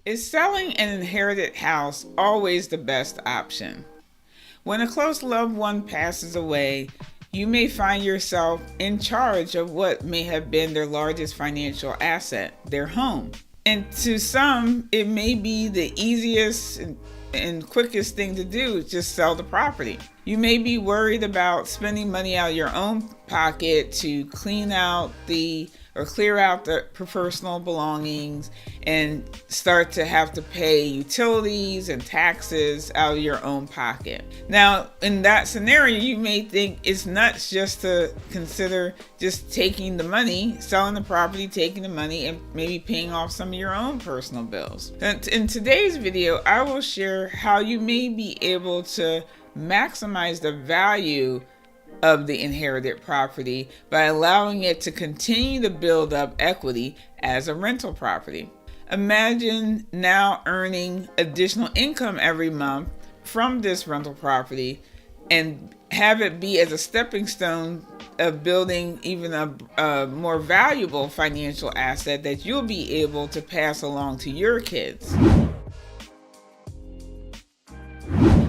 Is selling an inherited house always the best option? When a close loved one passes away, you may find yourself in charge of what may have been their largest financial asset, their home. And to some, it may be the easiest and quickest thing to do is just sell the property. You may be worried about spending money out of your own pocket to clear out the personal belongings and start to have to pay utilities and taxes out of your own pocket. Now, in that scenario, you may think it's nuts just to consider just taking the money, selling the property, taking the money, and maybe paying off some of your own personal bills. And in today's video, I will share how you may be able to maximize the value of the inherited property by allowing it to continue to build up equity as a rental property. Imagine now earning additional income every month from this rental property and have it be as a stepping stone of building even a more valuable financial asset that you'll be able to pass along to your kids.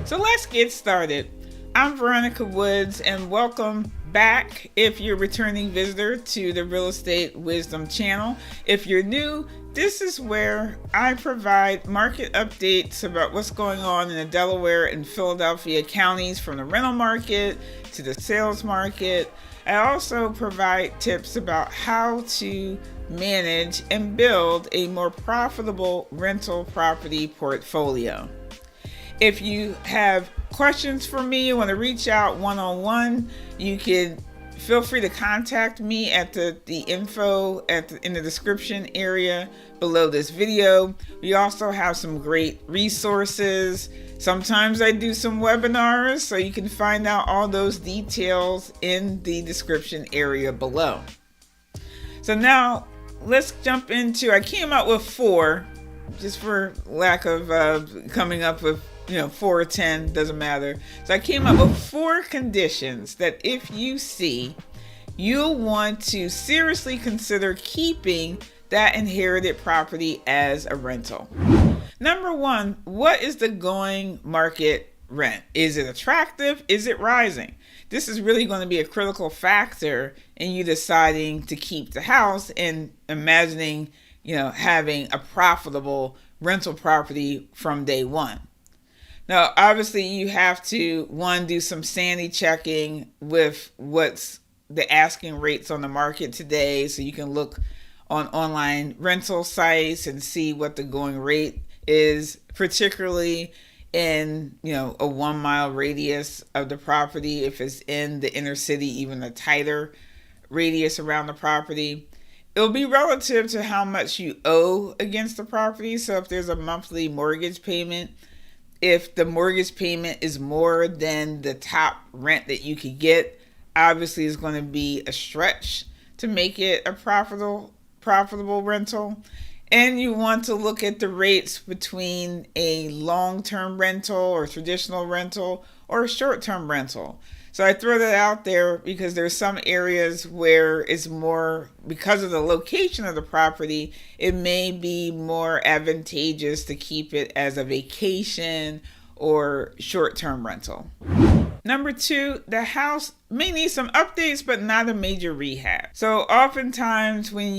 So let's get started. I'm Veronica Woods, and welcome back if you're a returning visitor to the Real Estate Wisdom channel. If you're new, this is where I provide market updates about what's going on in the Delaware and Philadelphia counties, from the rental market to the sales market. I also provide tips about how to manage and build a more profitable rental property portfolio. If you have questions for me, you want to reach out one-on-one, you can feel free to contact me at the info in the description area below this video. We also have some great resources. Sometimes I do some webinars, so you can find out all those details in the description area below. So now let's jump into, I came up with 4, just for lack of coming up with 4 or 10, doesn't matter. So I came up with 4 conditions that if you see, you'll want to seriously consider keeping that inherited property as a rental. Number 1, what is the going market rent? Is it attractive? Is it rising? This is really going to be a critical factor in you deciding to keep the house and imagining, having a profitable rental property from day one. Now, obviously, you have to, do some sanity checking with what's the asking rates on the market today, so you can look on online rental sites and see what the going rate is, particularly in, a 1 mile radius of the property. If it's in the inner city, even a tighter radius around the property. It'll be relative to how much you owe against the property. So if there's a monthly mortgage payment, if the mortgage payment is more than the top rent that you could get, obviously it's going to be a stretch to make it a profitable rental. And you want to look at the rates between a long-term rental or traditional rental or a short-term rental. So I throw that out there because there's some areas where it's more, because of the location of the property, it may be more advantageous to keep it as a vacation or short-term rental. Number 2, the house may need some updates, but not a major rehab. So oftentimes when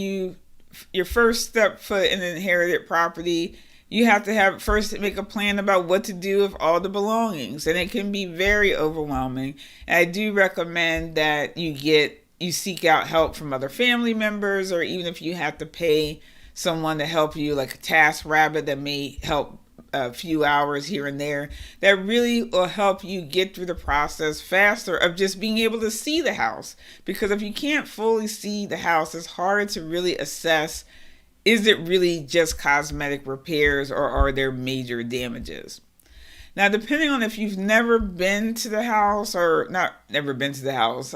your first step foot in an inherited property, you have to first make a plan about what to do with all the belongings, and it can be very overwhelming. And I do recommend that you seek out help from other family members, or even if you have to pay someone to help you, like a task rabbit that may help a few hours here and there, that really will help you get through the process faster of just being able to see the house. Because if you can't fully see the house, it's hard to really assess, is it really just cosmetic repairs or are there major damages? Now, depending on if you've never been to the house or not never been to the house,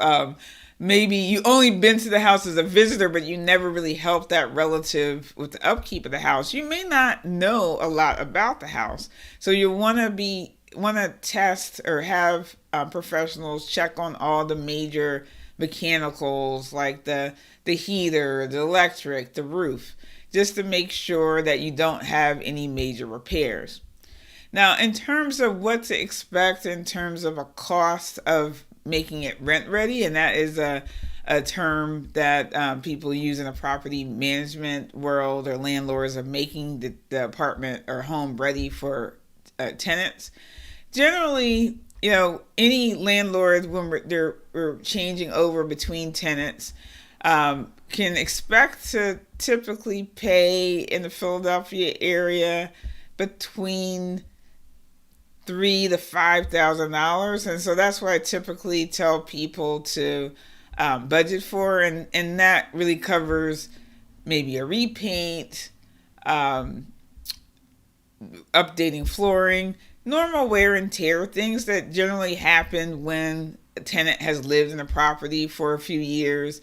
maybe you only been to the house as a visitor, but you never really helped that relative with the upkeep of the house, you may not know a lot about the house. So you want to test or have professionals check on all the major mechanicals, like the heater, the electric, the roof, just to make sure that you don't have any major repairs. Now, in terms of what to expect in terms of a cost of making it rent ready, and that is a term that people use in a property management world, or landlords are making the apartment or home ready for tenants. Generally, any landlord, when they're changing over between tenants, can expect to typically pay in the Philadelphia area between $3,000 to $5,000, and so that's what I typically tell people to budget for, and that really covers maybe a repaint, updating flooring, normal wear and tear, things that generally happen when a tenant has lived in a property for a few years.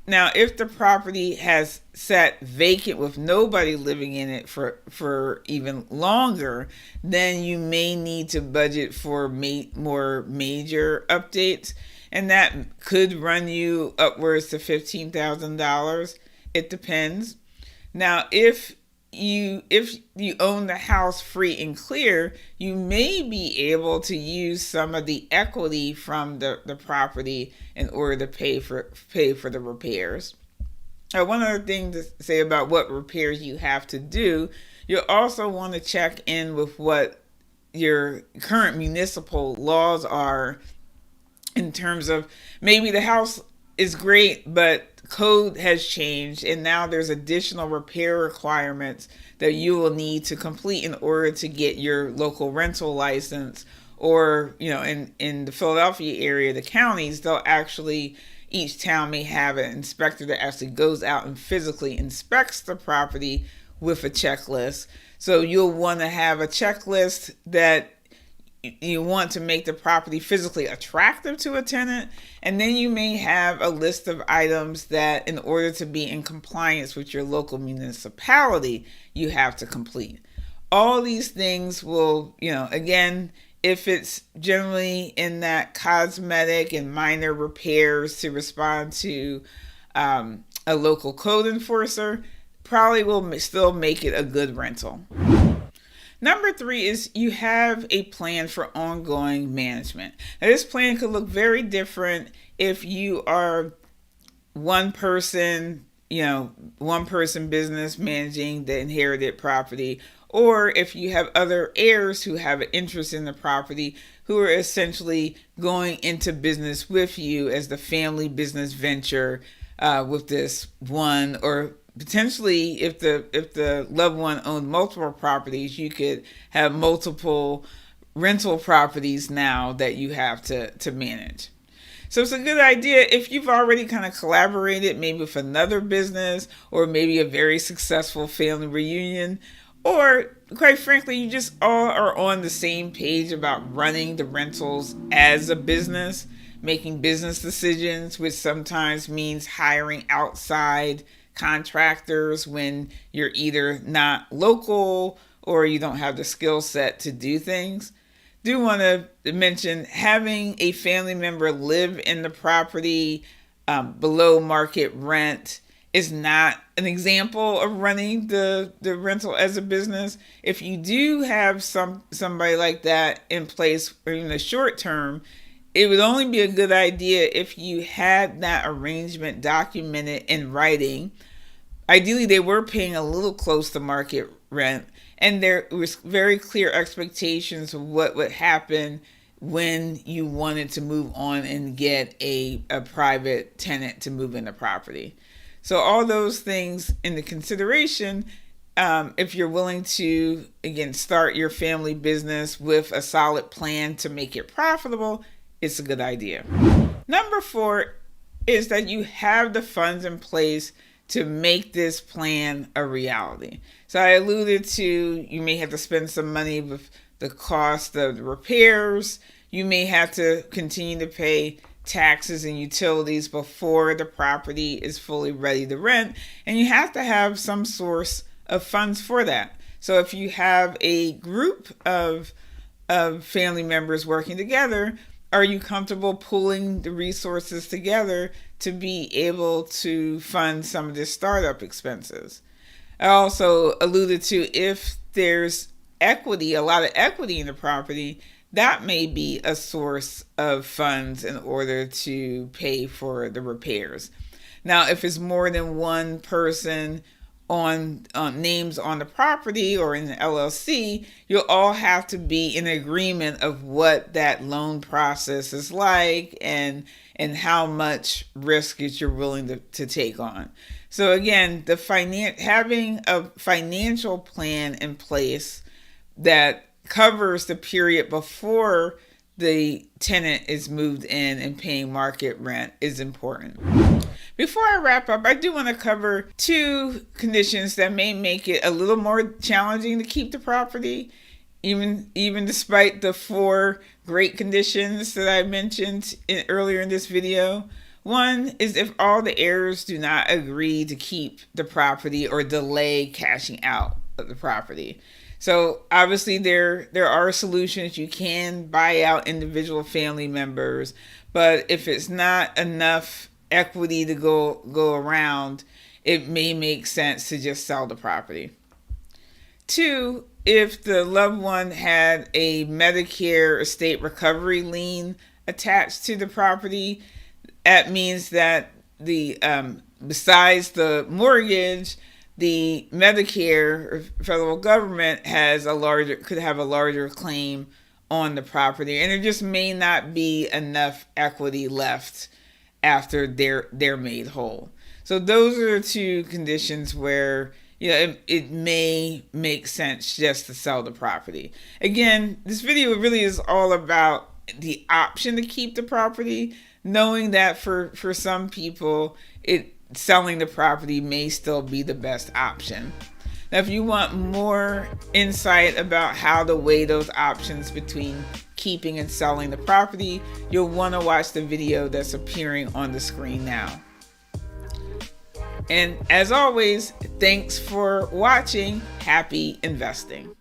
Now, if the property has sat vacant with nobody living in it for even longer, then you may need to budget for more major updates, and that could run you upwards to $15,000. It depends. Now, if you own the house free and clear, you may be able to use some of the equity from the property in order to pay for the repairs. One other thing to say about what repairs you have to do, you'll also want to check in with what your current municipal laws are, in terms of maybe the house is great, but code has changed and now there's additional repair requirements that you will need to complete in order to get your local rental license. Or, in the Philadelphia area, the counties, each town may have an inspector that actually goes out and physically inspects the property with a checklist. So you'll want to have a checklist that you want to make the property physically attractive to a tenant, and then you may have a list of items that, in order to be in compliance with your local municipality, you have to complete. All these things will, again, if it's generally in that cosmetic and minor repairs to respond to a local code enforcer, probably will still make it a good rental. Number 3 is you have a plan for ongoing management. Now, this plan could look very different if you are one person business managing the inherited property, or if you have other heirs who have an interest in the property, who are essentially going into business with you as the family business venture with this one. Or potentially, if the loved one owned multiple properties, you could have multiple rental properties now that you have to manage. So it's a good idea if you've already kind of collaborated maybe with another business, or maybe a very successful family reunion, or quite frankly, you just all are on the same page about running the rentals as a business, making business decisions, which sometimes means hiring outside contractors when you're either not local or you don't have the skill set to do things. Do want to mention having a family member live in the property below market rent is not an example of running the rental as a business. If you do have somebody like that in place, or in the short term, it would only be a good idea if you had that arrangement documented in writing. Ideally, they were paying a little close to market rent, and there was very clear expectations of what would happen when you wanted to move on and get a private tenant to move in the property. So all those things in the consideration, if you're willing to, again, start your family business with a solid plan to make it profitable, it's a good idea. Number 4 is that you have the funds in place to make this plan a reality. So I alluded to, you may have to spend some money with the cost of the repairs. You may have to continue to pay taxes and utilities before the property is fully ready to rent, and you have to have some source of funds for that. So if you have a group of family members working together, are you comfortable pooling the resources together to be able to fund some of the startup expenses? I also alluded to if there's equity, a lot of equity in the property, that may be a source of funds in order to pay for the repairs. Now, if it's more than one person on names on the property or in the LLC, you'll all have to be in agreement of what that loan process is like and how much risk is you're willing to take on. So again, having a financial plan in place that covers the period before the tenant is moved in and paying market rent is important. Before I wrap up, I do want to cover 2 conditions that may make it a little more challenging to keep the property, even despite the 4 great conditions that I mentioned earlier in this video. One is if all the heirs do not agree to keep the property or delay cashing out of the property. So obviously there are solutions. You can buy out individual family members, but if it's not enough equity to go around, it may make sense to just sell the property. 2, if the loved one had a Medicare estate recovery lien attached to the property, that means that the besides the mortgage, the Medicare or federal government could have a larger claim on the property, and there just may not be enough equity left after they're made whole. So those are 2 conditions where it may make sense just to sell the property. Again, this video really is all about the option to keep the property, knowing that for some people selling the property may still be the best option. Now, if you want more insight about how to weigh those options between keeping and selling the property, you'll want to watch the video that's appearing on the screen now. And as always, thanks for watching. Happy investing.